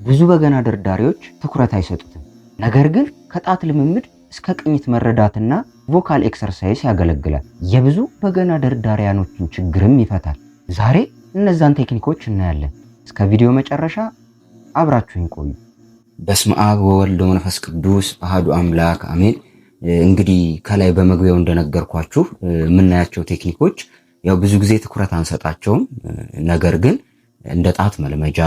ብዙ በገና ደርዳሪዎች ትኩረት አይሰጡትም። ነገር ግን ከጣት ልምምድ እስከ ቅኝት መረዳትና ቮካል ኤክሰርሳይዝ ያገለግላል። የብዙ በገና ደርዳሪያኖችን ችግርም ይፈታል። ዛሬ እነዛን ቴክኒኮች እናያለን። እስከ ቪዲዮ መጨረሻ አብራችሁን ቆዩ። በስመ አብ ወወልድ ወመንፈስ ቅዱስ አሐዱ አምላክ አሜን። እንግዲህ ከላይ በመግቢያው እንደነገርኳችሁ የምናያቸው ቴክኒኮች ያው ብዙ ጊዜ ትኩረት አንሰጣቸውም። ነገር ግን እንደ ጣት መልመጃ፣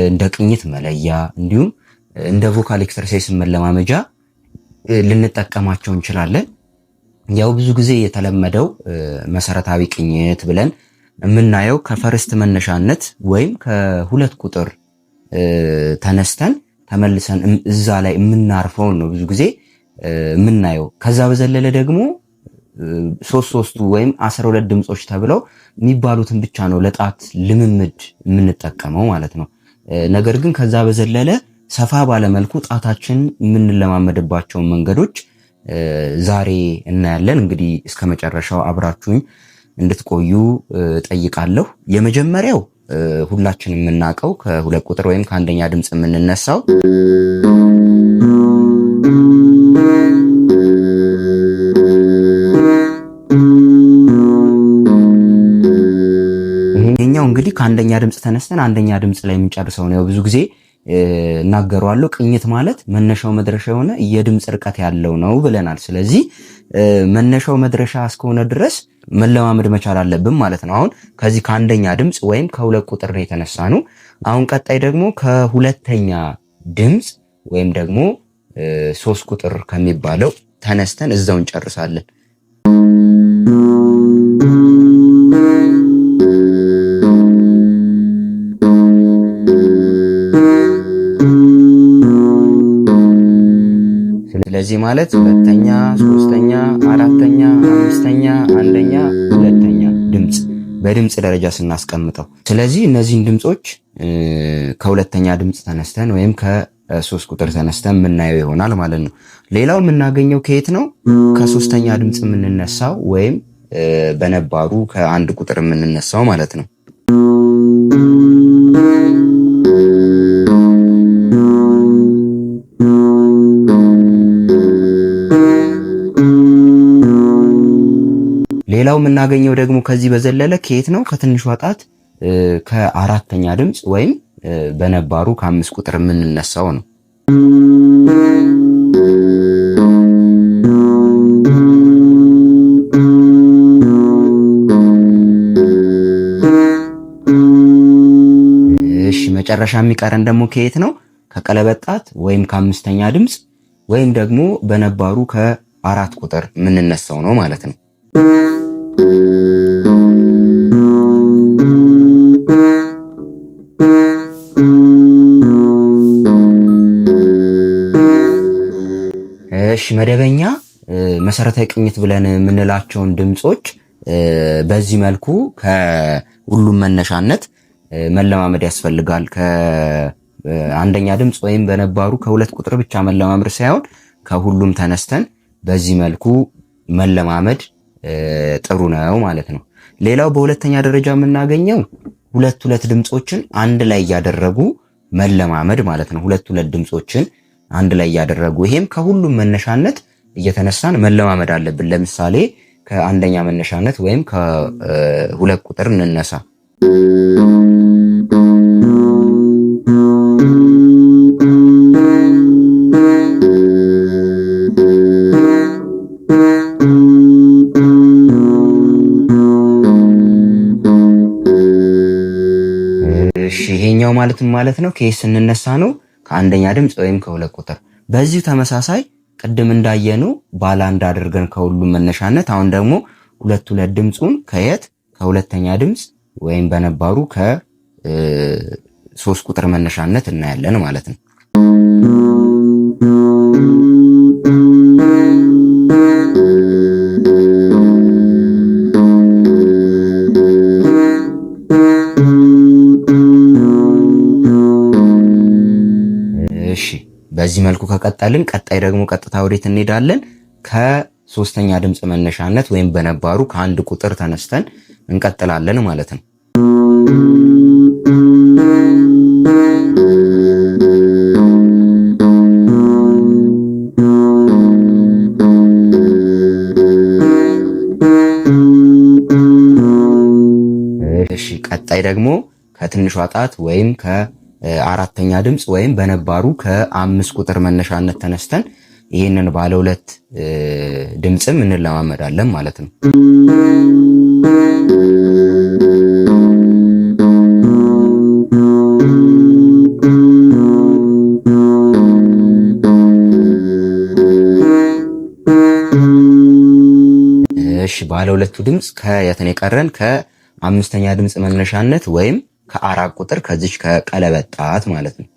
እንደ ቅኝት መለያ እንዲሁም እንደ ቮካል ኤክሰርሳይዝ መለማመጃ ልንጠቀማቸው እንችላለን። ያው ብዙ ጊዜ የተለመደው መሰረታዊ ቅኝት ብለን የምናየው ከፈርስት መነሻነት ወይም ከሁለት ቁጥር ተነስተን ተመልሰን እዛ ላይ የምናርፈውን ነው ብዙ ጊዜ የምናየው። ከዛ በዘለለ ደግሞ ሶስቱ ወይም 12 ድምጾች ተብለው የሚባሉትን ብቻ ነው ለጣት ልምምድ የምንጠቀመው ማለት ነው። ነገር ግን ከዛ በዘለለ ሰፋ ባለመልኩ ጣታችን የምንለማመድባቸውን መንገዶች ዛሬ እናያለን። እንግዲህ እስከ መጨረሻው አብራችሁኝ እንድትቆዩ ጠይቃለሁ። የመጀመሪያው ሁላችን የምናውቀው ከሁለት ቁጥር ወይም ከአንደኛ ድምጽ የምንነሳው ይሄኛው እንግዲህ ከአንደኛ ድምጽ ተነስተን አንደኛ ድምጽ ላይ የምንጨርሰው ነው። ብዙ ጊዜ እናገረዋለሁ። ቅኝት ማለት መነሻው መድረሻ የሆነ የድምጽ ርቀት ያለው ነው ብለናል። ስለዚህ መነሻው መድረሻ እስከሆነ ድረስ መለማመድ መቻል አለብን ማለት ነው። አሁን ከዚህ ከአንደኛ ድምጽ ወይም ከሁለት ቁጥር ነው የተነሳነው። አሁን ቀጣይ ደግሞ ከሁለተኛ ድምጽ ወይም ደግሞ 3 ቁጥር ከሚባለው ተነስተን እዛው እንጨርሳለን። ስለዚህ ማለት ሁለተኛ፣ ሶስተኛ፣ አራተኛ፣ አምስተኛ፣ አንደኛ፣ ሁለተኛ ድምጽ በድምጽ ደረጃ ስናስቀምጠው፣ ስለዚህ እነዚህን ድምጾች ከሁለተኛ ድምጽ ተነስተን ወይም ከ3 ቁጥር ተነስተን የምናየው ይሆናል ማለት ነው። ሌላው የምናገኘው ከየት ነው? ከሶስተኛ ድምጽ የምንነሳው ወይም በነባሩ ከአንድ ቁጥር የምንነሳው ማለት ነው። ሌላው የምናገኘው ደግሞ ከዚህ በዘለለ ከየት ነው? ከትንሿ ጣት ከአራተኛ ድምጽ ወይም በነባሩ ከ5 ቁጥር የምንነሳው ነው። እሺ መጨረሻ የሚቀረን ደግሞ ከየት ነው? ከቀለበት ጣት ወይም ከ5ኛ ድምጽ ወይም ደግሞ በነባሩ ከ4 ቁጥር የምንነሳው ነው ማለት ነው። እሺ መደበኛ መሰረታዊ ቅኝት ብለን የምንላቸውን ድምጾች በዚህ መልኩ ከሁሉም መነሻነት መለማመድ ያስፈልጋል። ከአንደኛ ድምጽ ወይም በነባሩ ከሁለት ቁጥር ብቻ መለማመድ ሳይሆን ከሁሉም ተነስተን በዚህ መልኩ መለማመድ ጥሩ ነው ማለት ነው። ሌላው በሁለተኛ ደረጃ የምናገኘው ሁለት ድምጾችን አንድ ላይ ያደረጉ መለማመድ ማለት ነው። ሁለት ድምጾችን አንድ ላይ ያደረጉ፣ ይሄም ከሁሉም መነሻነት እየተነሳን መለማመድ አለብን። ለምሳሌ ከአንደኛ መነሻነት ወይም ከሁለት ቁጥር እንነሳ። ይሄኛው ማለት ነው ከየት ስንነሳ ነው? ከአንደኛ ድምጽ ወይም ከሁለት ቁጥር። በዚሁ ተመሳሳይ ቅድም እንዳየኑ ባለ አንድ አድርገን ከሁሉም መነሻነት፣ አሁን ደግሞ ሁለት ድምጹን ከየት? ከሁለተኛ ድምጽ ወይም በነባሩ ከ3 ቁጥር መነሻነት እናያለን ማለት ነው። በዚህ መልኩ ከቀጠልን ቀጣይ ደግሞ ቀጥታ ወዴት እንሄዳለን? ከሶስተኛ ድምጽ መነሻነት ወይም በነባሩ ከአንድ ቁጥር ተነስተን እንቀጥላለን ማለት ነው። ቀጣይ ደግሞ ከትንሿ ጣት ወይም ከአራተኛ ድምፅ ወይም በነባሩ ከ5 ቁጥር መነሻነት ተነስተን ይህንን ባለ 2 ድምፅም እንለማመዳለን ማለት ነው። እሺ ባለ 2ቱ ድምፅ ከየትን የቀረን ከ5ኛ ድምፅ መነሻነት ወይም ከ4 ቁጥር ከዚች ከቀለበት ጣት ማለት ነው።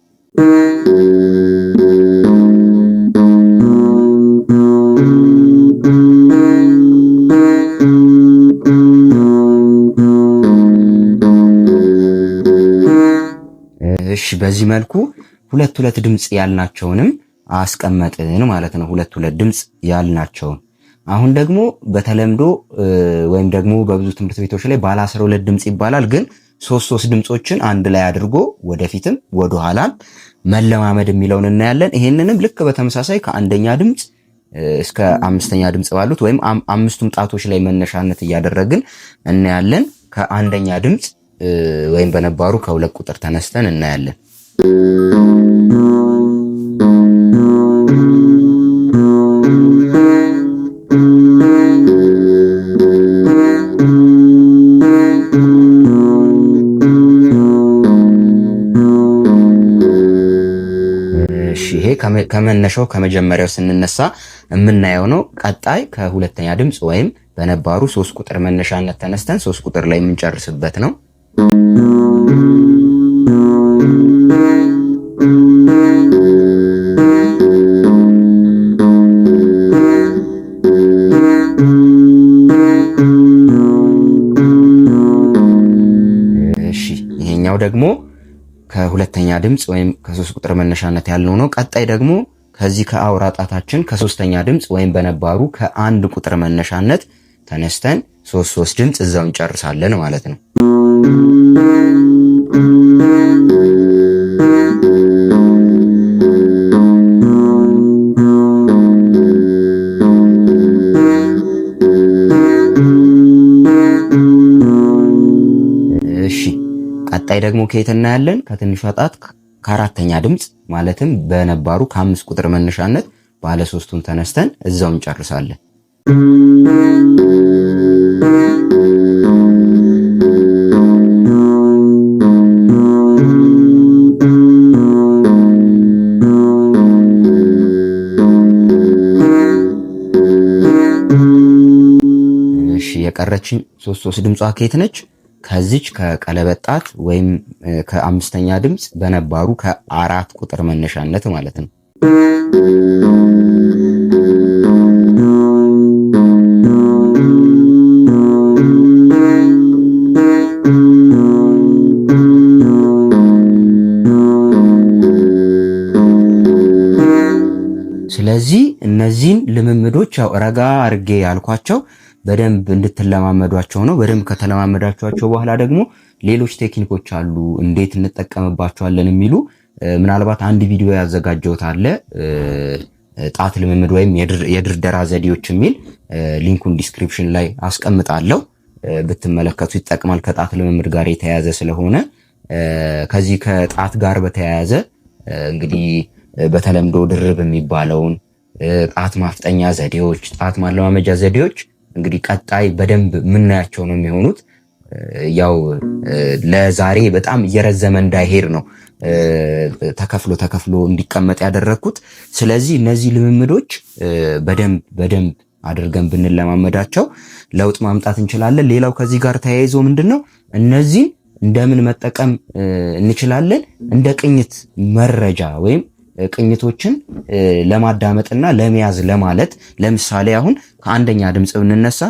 እሺ በዚህ መልኩ 2 ድምፅ ያልናቸውንም አስቀመጥን ማለት ነው። 2 ድምፅ ያልናቸውን አሁን ደግሞ በተለምዶ ወይም ደግሞ በብዙ ትምህርት ቤቶች ላይ ባለ 12 ድምፅ ይባላል። ግን 3 ድምፆችን አንድ ላይ አድርጎ ወደፊትም ወደ ኋላም መለማመድ የሚለውን እናያለን። ይሄንንም ልክ በተመሳሳይ ከአንደኛ ድምፅ እስከ 5ኛ ድምፅ ባሉት ወይም 5ቱም ጣቶች ላይ መነሻነት እያደረግን እናያለን። ከአንደኛ ድምፅ ወይም በነባሩ ከ2 ቁጥር ተነስተን እናያለን። ይሄ ከመነሻው ከመጀመሪያው ስንነሳ የምናየው ነው። ቀጣይ ከ2ኛ ድምፅ ወይም በነባሩ 3 ቁጥር መነሻነት ተነስተን 3 ቁጥር ላይ የምንጨርስበት ነው። እሺ ይሄኛው ደግሞ ከ2ኛ ድምፅ ወይም ከ3 ቁጥር መነሻነት ያለው ነው። ቀጣይ ደግሞ ከዚህ ከአውራ ጣታችን ከ3ኛ ድምፅ ወይም በነባሩ ከ1 ቁጥር መነሻነት ተነስተን 3 ድምፅ እዛው እንጨርሳለን ማለት ነው። እሺ ቀጣይ ደግሞ ከየት እናያለን? ከትንሿ ጣት ከ4ኛ ድምፅ ማለትም በነባሩ ከ5 ቁጥር መነሻነት ባለ 3ቱን ተነስተን እዛው እንጨርሳለን። እሺ የቀረችን 3 ድምጿ ከየት ነች? ከዚች ከቀለበት ጣት ወይም ከ5ኛ ድምፅ በነባሩ ከ4 ቁጥር መነሻነት ማለት ነው። ስለዚህ እነዚህን ልምምዶች ያው ረጋ አርጌ ያልኳቸው በደንብ እንድትለማመዷቸው ነው። በደንብ ከተለማመዳችኋቸው በኋላ ደግሞ ሌሎች ቴክኒኮች አሉ እንዴት እንጠቀምባቸዋለን የሚሉ ምናልባት አንድ ቪዲዮ ያዘጋጀሁት አለ ጣት ልምምድ ወይም የድርደራ ዘዴዎች የሚል ሊንኩን ዲስክሪፕሽን ላይ አስቀምጣለሁ። ብትመለከቱ ይጠቅማል። ከጣት ልምምድ ጋር የተያያዘ ስለሆነ ከዚህ ከጣት ጋር በተያያዘ እንግዲህ በተለምዶ ድርብ የሚባለውን ጣት ማፍጠኛ ዘዴዎች፣ ጣት ማለማመጃ ዘዴዎች እንግዲህ ቀጣይ በደንብ የምናያቸው ነው የሚሆኑት። ያው ለዛሬ በጣም እየረዘመ እንዳይሄድ ነው ተከፍሎ እንዲቀመጥ ያደረኩት። ስለዚህ እነዚህ ልምምዶች በደንብ አድርገን ብንለማመዳቸው ለውጥ ማምጣት እንችላለን። ሌላው ከዚህ ጋር ተያይዞ ምንድነው እነዚህ እንደምን መጠቀም እንችላለን? እንደ ቅኝት መረጃ ወይም ቅኝቶችን ለማዳመጥና ለመያዝ ለማለት። ለምሳሌ አሁን ከአንደኛ ድምፅ ብንነሳ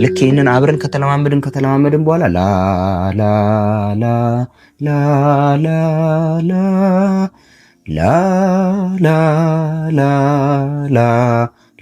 ልክ ይህንን አብረን ከተለማመድን በኋላ ላ ላ ላ ላ ላ ላ ላ ላ ላ ላ